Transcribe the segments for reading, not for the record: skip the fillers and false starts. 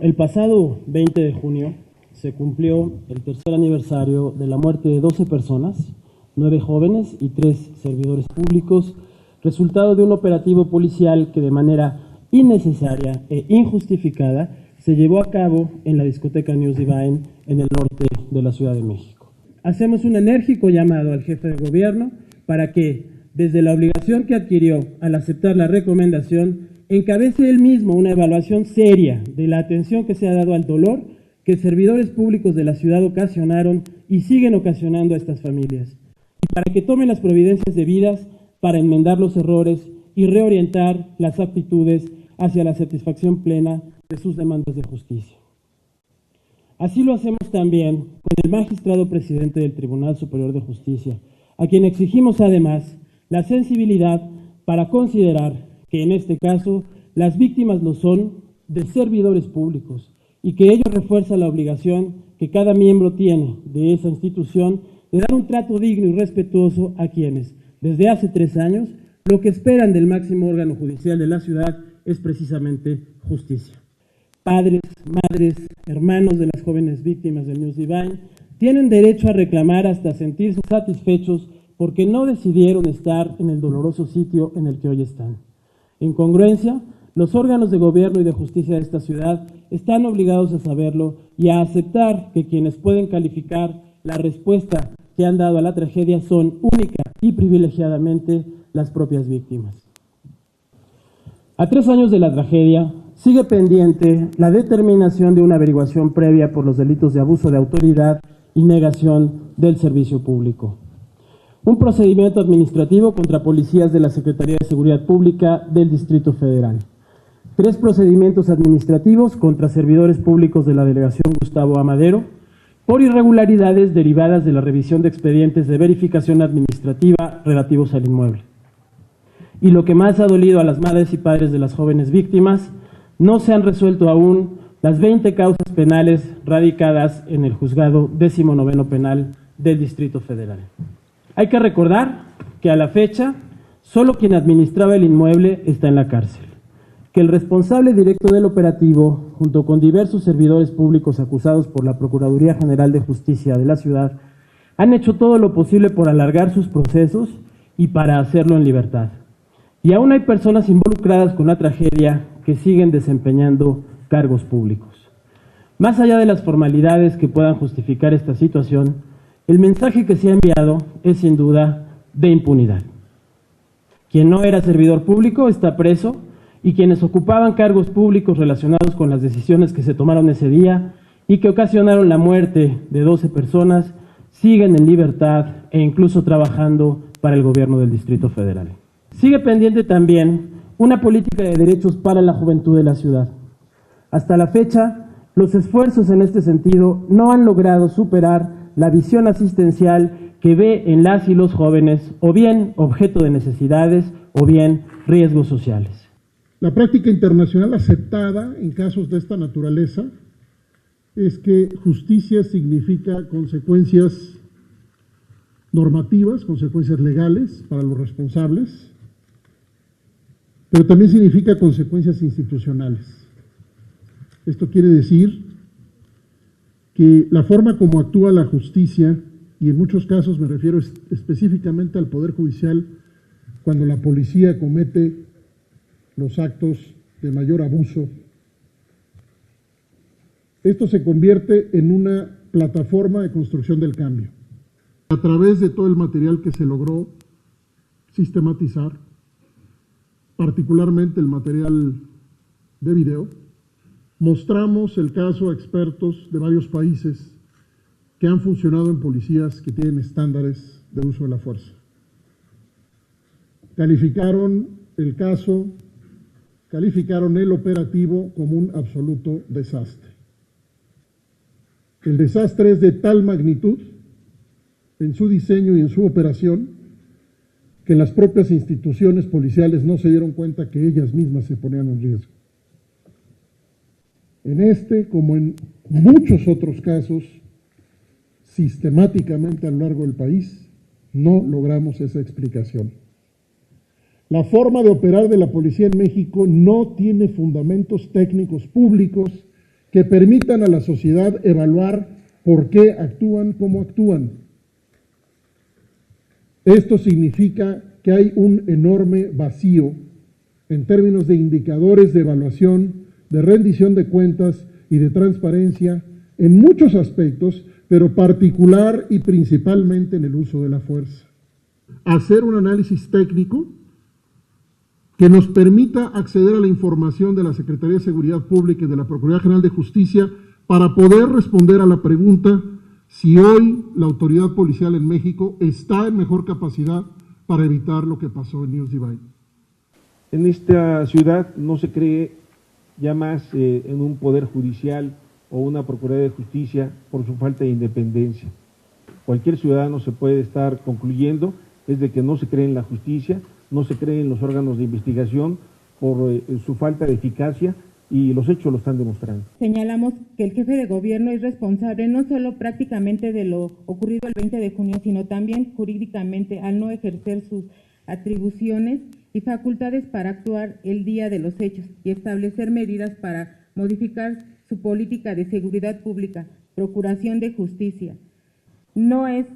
El pasado 20 de junio se cumplió el tercer aniversario de la muerte de 12 personas, 9 jóvenes y 3 servidores públicos, resultado de un operativo policial que de manera innecesaria e injustificada se llevó a cabo en la discoteca News Divine en el norte de la Ciudad de México. Hacemos un enérgico llamado al jefe de gobierno para que, desde la obligación que adquirió al aceptar la recomendación, encabece él mismo una evaluación seria de la atención que se ha dado al dolor que servidores públicos de la ciudad ocasionaron y siguen ocasionando a estas familias, y para que tome las providencias debidas para enmendar los errores y reorientar las actitudes hacia la satisfacción plena de sus demandas de justicia. Así lo hacemos también con el magistrado presidente del Tribunal Superior de Justicia, a quien exigimos además la sensibilidad para considerar que en este caso las víctimas lo son de servidores públicos y que ello refuerza la obligación que cada miembro tiene de esa institución de dar un trato digno y respetuoso a quienes, desde hace 3 años, lo que esperan del máximo órgano judicial de la ciudad es precisamente justicia. Padres, madres, hermanos de las jóvenes víctimas del News Divine tienen derecho a reclamar hasta sentirse satisfechos porque no decidieron estar en el doloroso sitio en el que hoy están. En congruencia, los órganos de gobierno y de justicia de esta ciudad están obligados a saberlo y a aceptar que quienes pueden calificar la respuesta que han dado a la tragedia son única y privilegiadamente las propias víctimas. A 3 años de la tragedia, sigue pendiente la determinación de una averiguación previa por los delitos de abuso de autoridad y negación del servicio público. Un procedimiento administrativo contra policías de la Secretaría de Seguridad Pública del Distrito Federal. 3 procedimientos administrativos contra servidores públicos de la Delegación Gustavo A. Madero por irregularidades derivadas de la revisión de expedientes de verificación administrativa relativos al inmueble. Y lo que más ha dolido a las madres y padres de las jóvenes víctimas, no se han resuelto aún las 20 causas penales radicadas en el Juzgado 19º Penal del Distrito Federal. Hay que recordar que a la fecha, solo quien administraba el inmueble está en la cárcel, que el responsable directo del operativo, junto con diversos servidores públicos acusados por la Procuraduría General de Justicia de la ciudad, han hecho todo lo posible por alargar sus procesos y para hacerlo en libertad. Y aún hay personas involucradas con la tragedia que siguen desempeñando cargos públicos. Más allá de las formalidades que puedan justificar esta situación, el mensaje que se ha enviado es sin duda de impunidad. Quien no era servidor público está preso y quienes ocupaban cargos públicos relacionados con las decisiones que se tomaron ese día y que ocasionaron la muerte de 12 personas siguen en libertad e incluso trabajando para el gobierno del Distrito Federal. Sigue pendiente también una política de derechos para la juventud de la ciudad. Hasta la fecha, los esfuerzos en este sentido no han logrado superar la visión asistencial que ve en las y los jóvenes o bien objeto de necesidades o bien riesgos sociales. La práctica internacional aceptada en casos de esta naturaleza es que justicia significa consecuencias normativas, consecuencias legales para los responsables, pero también significa consecuencias institucionales. Esto quiere decir que la forma como actúa la justicia, y en muchos casos me refiero específicamente al Poder Judicial, cuando la policía comete los actos de mayor abuso, esto se convierte en una plataforma de construcción del cambio. A través de todo el material que se logró sistematizar, particularmente el material de video, mostramos el caso a expertos de varios países que han funcionado en policías que tienen estándares de uso de la fuerza. Calificaron el caso, calificaron el operativo como un absoluto desastre. El desastre es de tal magnitud en su diseño y en su operación que las propias instituciones policiales no se dieron cuenta que ellas mismas se ponían en riesgo. En este, como en muchos otros casos, sistemáticamente a lo largo del país, no logramos esa explicación. La forma de operar de la policía en México no tiene fundamentos técnicos públicos que permitan a la sociedad evaluar por qué actúan como actúan. Esto significa que hay un enorme vacío en términos de indicadores de evaluación, de rendición de cuentas y de transparencia en muchos aspectos, pero particular y principalmente en el uso de la fuerza. Hacer un análisis técnico que nos permita acceder a la información de la Secretaría de Seguridad Pública y de la Procuraduría General de Justicia para poder responder a la pregunta si hoy la autoridad policial en México está en mejor capacidad para evitar lo que pasó en News Divide. En esta ciudad no se cree ya más en un poder judicial o una Procuraduría de Justicia por su falta de independencia. Cualquier ciudadano se puede estar concluyendo es de que no se cree en la justicia, no se cree en los órganos de investigación por su falta de eficacia, y los hechos lo están demostrando. Señalamos que el jefe de gobierno es responsable no solo prácticamente de lo ocurrido el 20 de junio, sino también jurídicamente al no ejercer sus atribuciones y facultades para actuar el día de los hechos y establecer medidas para modificar su política de seguridad pública, procuración de justicia. No es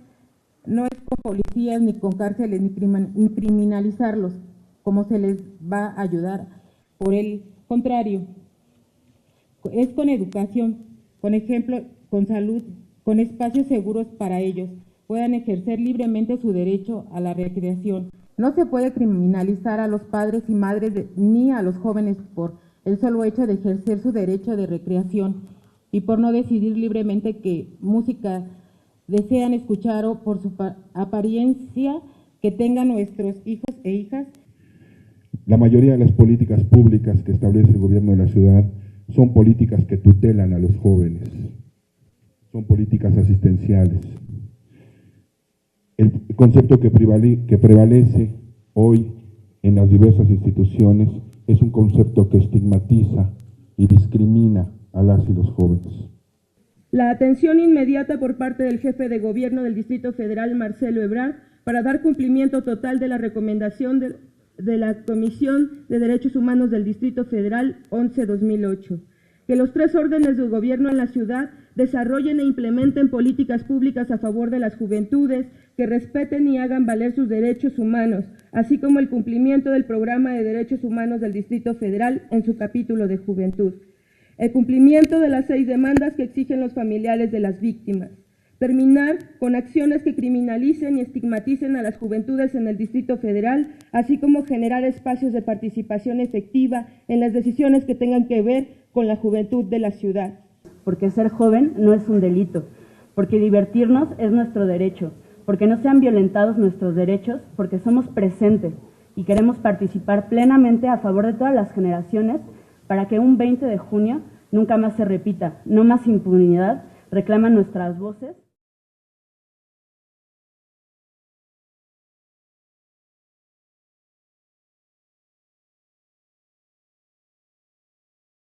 con policías ni con cárceles ni criminalizarlos como se les va a ayudar. Por el contrario, es con educación, con ejemplo, con salud, con espacios seguros para ellos, puedan ejercer libremente su derecho a la recreación. No se puede criminalizar a los padres y madres ni a los jóvenes por el solo hecho de ejercer su derecho de recreación y por no decidir libremente qué música desean escuchar o por su apariencia que tengan nuestros hijos e hijas. La mayoría de las políticas públicas que establece el gobierno de la ciudad son políticas que tutelan a los jóvenes, son políticas asistenciales. El concepto que prevalece hoy en las diversas instituciones es un concepto que estigmatiza y discrimina a las y los jóvenes. La atención inmediata por parte del jefe de gobierno del Distrito Federal, Marcelo Ebrard, para dar cumplimiento total de la recomendación de la Comisión de Derechos Humanos del Distrito Federal 11-2008, que los 3 órdenes del gobierno en la ciudad desarrollen e implementen políticas públicas a favor de las juventudes, que respeten y hagan valer sus derechos humanos, así como el cumplimiento del Programa de Derechos Humanos del Distrito Federal en su capítulo de Juventud. El cumplimiento de las 6 demandas que exigen los familiares de las víctimas. Terminar con acciones que criminalicen y estigmaticen a las juventudes en el Distrito Federal, así como generar espacios de participación efectiva en las decisiones que tengan que ver con la juventud de la ciudad. Porque ser joven no es un delito, porque divertirnos es nuestro derecho, porque no sean violentados nuestros derechos, porque somos presentes y queremos participar plenamente a favor de todas las generaciones para que un 20 de junio nunca más se repita, no más impunidad, reclaman nuestras voces.